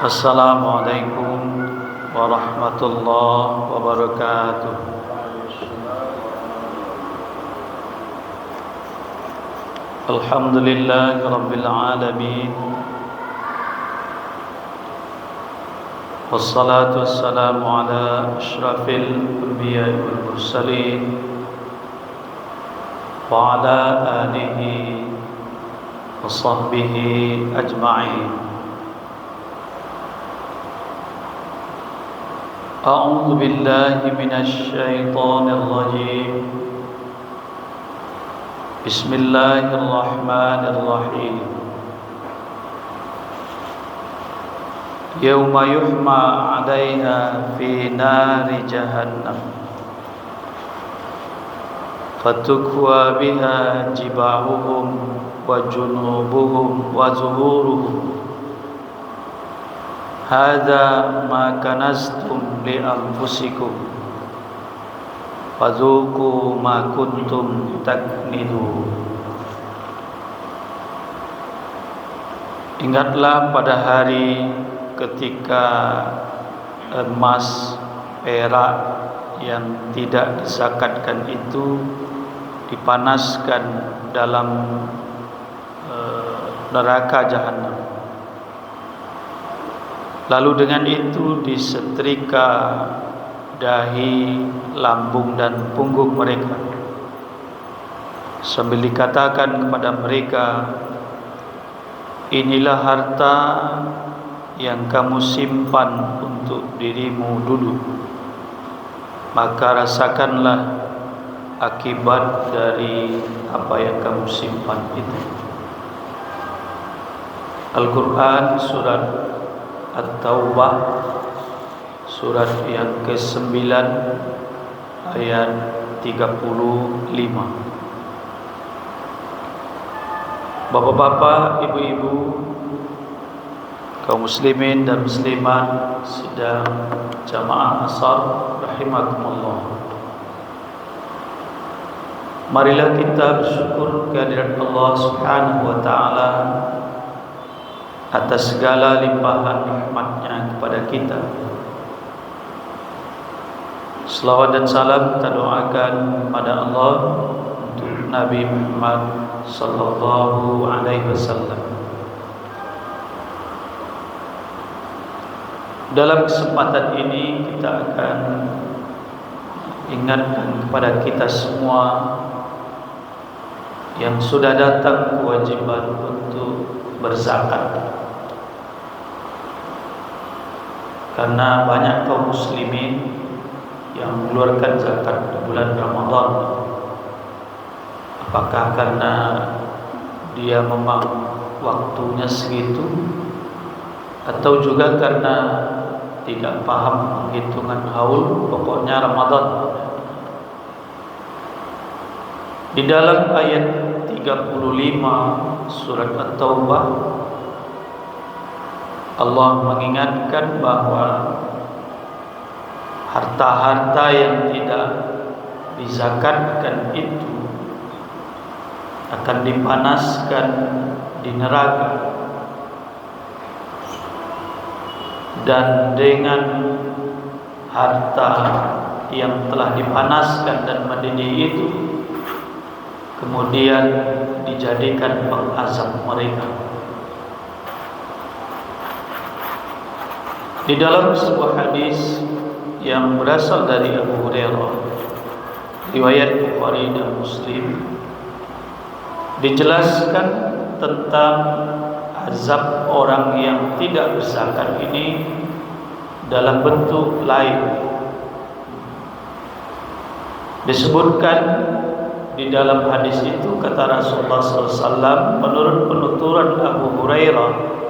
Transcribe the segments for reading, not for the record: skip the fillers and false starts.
Assalamualaikum warahmatullahi wabarakatuh. Alhamdulillahi rabbil alamin. Wassalatu wassalamu ala asyrafil anbiya'i wal mursalin wa ala alihi wa sahbihi ajma'in. A'udzu billahi minasy syaithanir rajim. Bismillahirrahmanirrahim. Yauma yuhma 'alaiha fi nari jahannam fatukwa biha jibahuhum wa junubuhum wa zuhuruhum hadza ma kanastum li anfusikum fadzuqu ma kuntum taknizun. Ingatlah pada hari ketika emas, perak yang tidak dizakatkan itu dipanaskan dalam neraka jahanam. Lalu dengan itu disetrika dahi, lambung dan punggung mereka, sambil dikatakan kepada mereka, inilah harta yang kamu simpan untuk dirimu dulu, maka rasakanlah akibat dari apa yang kamu simpan itu. Al-Quran Surat At-Taubah, surat yang ke-9 ayat 35. Bapak-bapak, ibu-ibu, kaum muslimin dan muslimat sidang jamaah asar rahimakumullah. Marilah kita bersyukur kehadirat Allah Subhanahu wa taala atas segala limpahan nikmat-Nya kepada kita. Selawat dan salam kita doakan kepada Allah untuk Nabi Muhammad sallallahu alaihi wasallam. Dalam kesempatan ini kita akan ingatkan kepada kita semua yang sudah datang kewajiban untuk berzakat. Karena banyak kaum muslimin yang mengeluarkan zakat di bulan Ramadan, apakah karena dia memang waktunya segitu, atau juga karena tidak paham penghitungan haul, pokoknya Ramadan. Di dalam ayat 35 surat At-Taubah, Allah mengingatkan bahwa harta-harta yang tidak dizakatkan itu akan dipanaskan di neraka, dan dengan harta yang telah dipanaskan dan mendidih itu kemudian dijadikan pengazab mereka. Di dalam sebuah hadis yang berasal dari Abu Hurairah, riwayat Bukhari dan Muslim, dijelaskan tentang azab orang yang tidak berzakat ini dalam bentuk lain. Disebutkan di dalam hadis itu, kata Rasulullah SAW, menurut penuturan Abu Hurairah,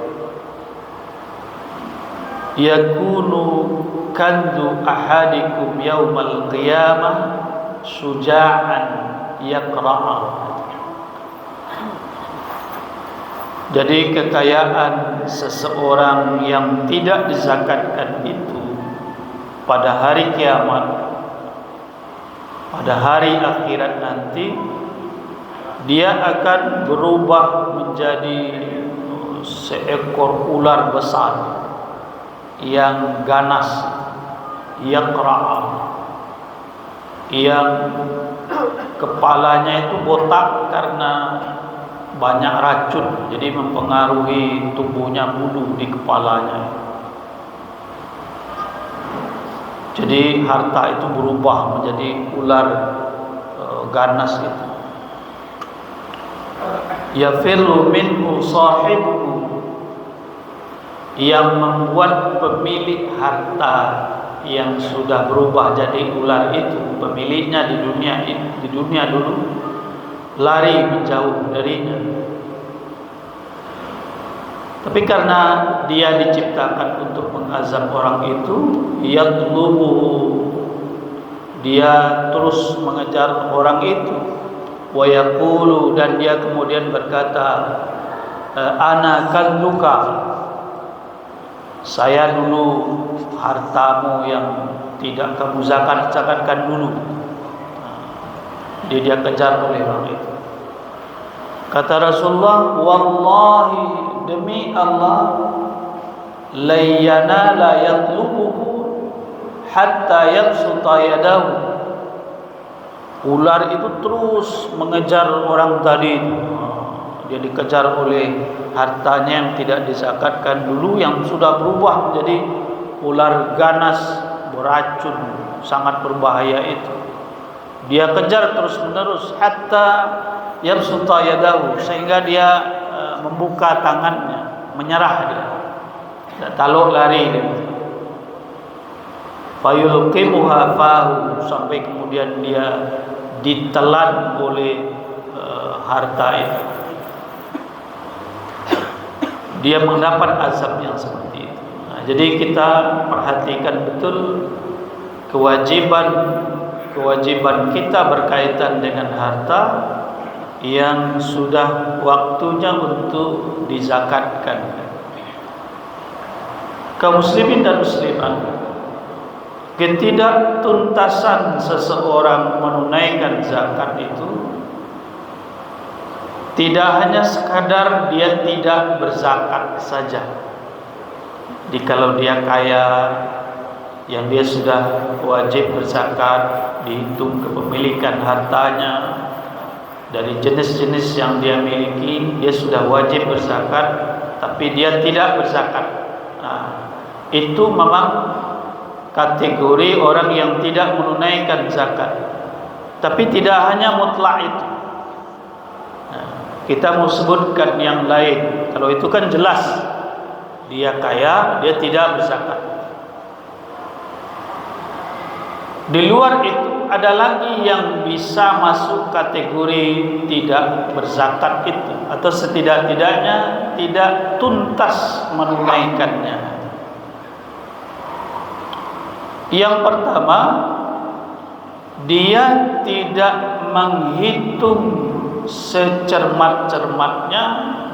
yakunu kanzu ahadikum yaumal qiyamah syuja'an yaqra'a. Jadi kekayaan seseorang yang tidak dizakatkan itu pada hari kiamat, pada hari akhirat nanti, dia akan berubah menjadi seekor ular besar yang ganas, yaqra, yang kepalanya itu botak karena banyak racun, jadi mempengaruhi tubuhnya bulu di kepalanya. Jadi harta itu berubah menjadi ular ganas itu. Yafirru minhu sahibuhu, yang membuat pemilik harta yang sudah berubah jadi ular itu, pemiliknya di dunia dulu lari menjauh darinya. Tapi karena dia diciptakan untuk mengazab orang itu, yatlubu, dia terus mengejar orang itu, wa yaqulu, dan dia kemudian berkata, ana kanzuka, saya dulu hartamu yang tidak kamu zakatkan dulu. Dia kejar oleh orang itu. Kata Rasulullah, wallahi, demi Allah, layyana la yatlubuhu hatta yabsuta yadahu. Ular itu terus mengejar orang tadi. Dia dikejar oleh hartanya yang tidak dizakatkan dulu, yang sudah berubah menjadi ular ganas beracun, sangat berbahaya itu. Dia kejar terus menerus hatta yabsuta yadahu, sehingga dia membuka tangannya, menyerah dia. Taluk lari dia. Fayulqimuha fahu, sampai kemudian dia ditelan oleh harta itu. Dia mendapat azab yang seperti itu. Jadi kita perhatikan betul kewajiban kita berkaitan dengan harta yang sudah waktunya untuk dizakatkan. Kaum muslimin dan muslimat, ketidaktuntasan seseorang menunaikan zakat itu tidak hanya sekadar dia tidak berzakat saja. Jadi kalau dia kaya, yang dia sudah wajib berzakat, dihitung kepemilikan hartanya dari jenis-jenis yang dia miliki, dia sudah wajib berzakat, tapi dia tidak berzakat. Itu memang kategori orang yang tidak menunaikan zakat. Tapi tidak hanya mutlak itu. Kita mau sebutkan yang lain. Kalau itu kan jelas, dia kaya, dia tidak berzakat. Di luar itu ada lagi yang bisa masuk kategori tidak berzakat itu, atau setidak-tidaknya tidak tuntas menunaikannya. Yang pertama, dia tidak menghitung secermat-cermatnya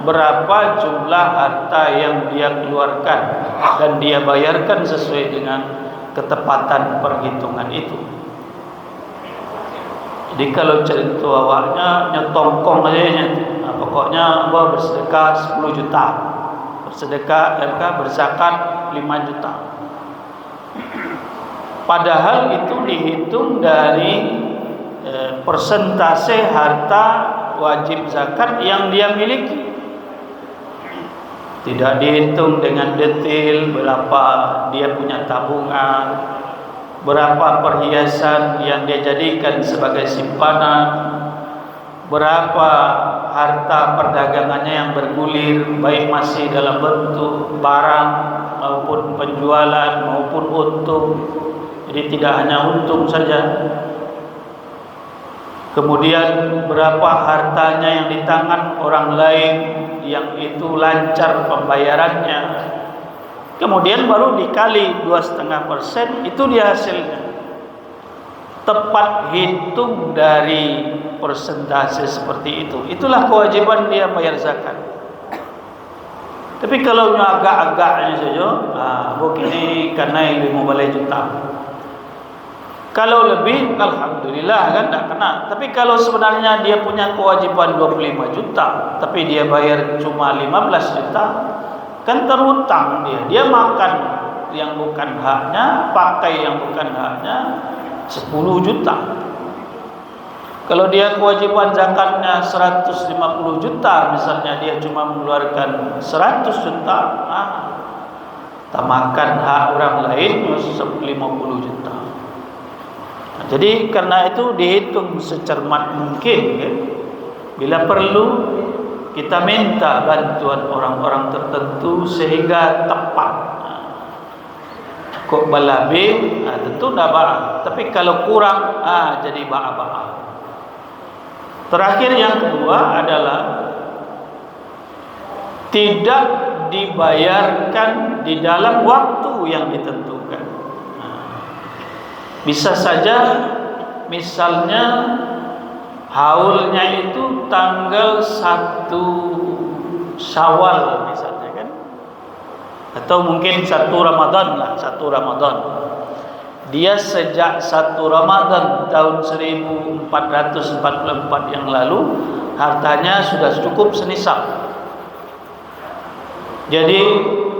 berapa jumlah harta yang dia keluarkan dan dia bayarkan sesuai dengan ketepatan perhitungan itu. Jadi kalau cerita awalnya nyetongkong aja, pokoknya bersedekah 10 juta, berzakat 5 juta. Padahal itu dihitung dari persentase harta wajib zakat yang dia miliki. Tidak dihitung dengan detail berapa dia punya tabungan, berapa perhiasan yang dia jadikan sebagai simpanan, berapa harta perdagangannya yang bergulir, baik masih dalam bentuk barang maupun penjualan maupun untung. Jadi tidak hanya untung saja. Kemudian berapa hartanya yang di tangan orang lain yang itu lancar pembayarannya. Kemudian baru dikali 2,5%, itu dia hasilnya. Tepat hitung dari persentase seperti itu. Itulah kewajiban dia bayar zakat. Tapi kalau agak-agaknya saja, begini karena 5 juta. Kalau lebih, alhamdulillah kan tak kena. Tapi kalau sebenarnya dia punya kewajiban 25 juta, tapi dia bayar cuma 15 juta, kan terhutang dia. Dia makan yang bukan haknya, pakai yang bukan haknya 10 juta. Kalau dia kewajiban zakatnya 150 juta, misalnya dia cuma mengeluarkan 100 juta, tamakan hak orang lain 50 juta. Jadi karena itu dihitung secermat mungkin, ya. Bila perlu kita minta bantuan orang-orang tertentu sehingga tepat. Kok balabe, tentu dah ba'ah. Tapi kalau kurang, jadi ba'ah-ba'ah. Terakhir yang kedua adalah tidak dibayarkan di dalam waktu yang ditentukan. Bisa saja misalnya haulnya itu tanggal 1 Syawal misalnya kan, atau mungkin 1 Ramadan lah, 1 Ramadan. Dia sejak 1 Ramadan tahun 1444 yang lalu hartanya sudah cukup senisab. Jadi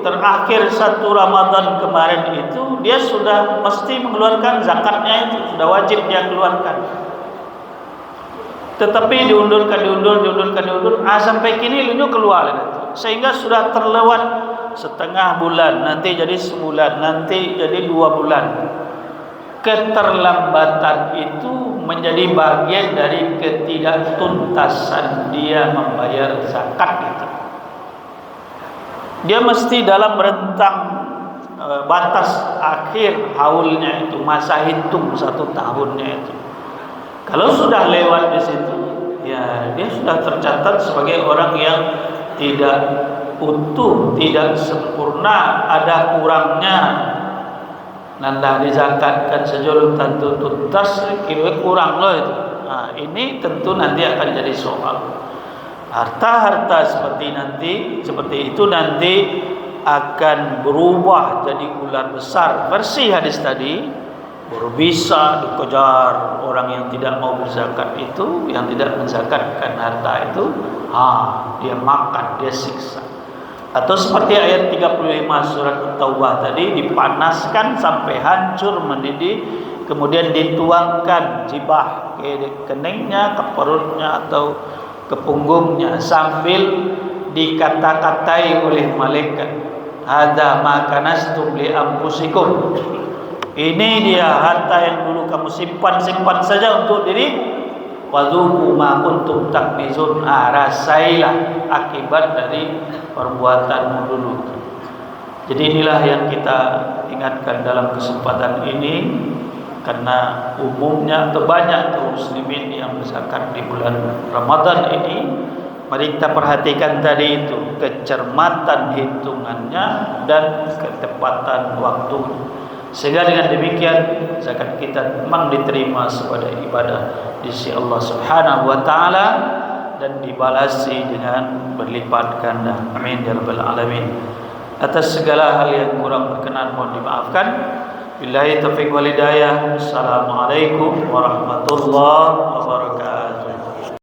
terakhir 1 Ramadan kemarin itu dia sudah mesti mengeluarkan zakatnya, itu sudah wajib dia keluarkan. Tetapi diundur sampai kini lunyo keluar itu. Sehingga sudah terlewat setengah bulan, nanti jadi sebulan, nanti jadi 2 bulan. Keterlambatan itu menjadi bagian dari ketidaktuntasan dia membayar zakat itu. Dia mesti dalam rentang batas akhir haulnya itu, masa hitung 1 tahunnya itu. Kalau sudah lewat di situ, ya dia sudah tercatat sebagai orang yang tidak utuh, tidak sempurna, ada kurangnya. Nandah dizakatkan sejolong tentu tuntas, kira kurang loh itu. Ini tentu nanti akan jadi soal. Harta-harta seperti itu nanti akan berubah jadi ular besar. Versi hadis tadi, baru bisa dikejar orang yang tidak mau berzakat itu, yang tidak menzakatkan harta itu, dia makan, dia siksa. Atau seperti ayat 35 surat At-Taubah tadi, dipanaskan sampai hancur mendidih, kemudian dituangkan jibah ke keningnya, ke perutnya atau ke punggungnya, sambil dikata-katai oleh malaikat, hadza ma kanastum li anfusikum. Ini dia harta yang dulu kamu simpan saja untuk diri. Wadzuqu ma kuntum taknizun, rasailah akibat dari perbuatanmu dulu. Jadi inilah yang kita ingatkan dalam kesempatan ini, karena umumnya atau banyak kaum muslimin yang berzakat di bulan Ramadan ini. Mari kita perhatikan tadi itu, kecermatan hitungannya dan ketepatan waktunya. Sehingga dengan demikian zakat kita memang diterima sebagai ibadah di sisi Allah Subhanahu wa taala dan dibalasi dengan berlipat ganda. Amin ya rabbal alamin. Atas segala hal yang kurang berkenan mohon dimaafkan. Billahi taufiq wal hidayah. Assalamualaikum warahmatullahi wabarakatuh.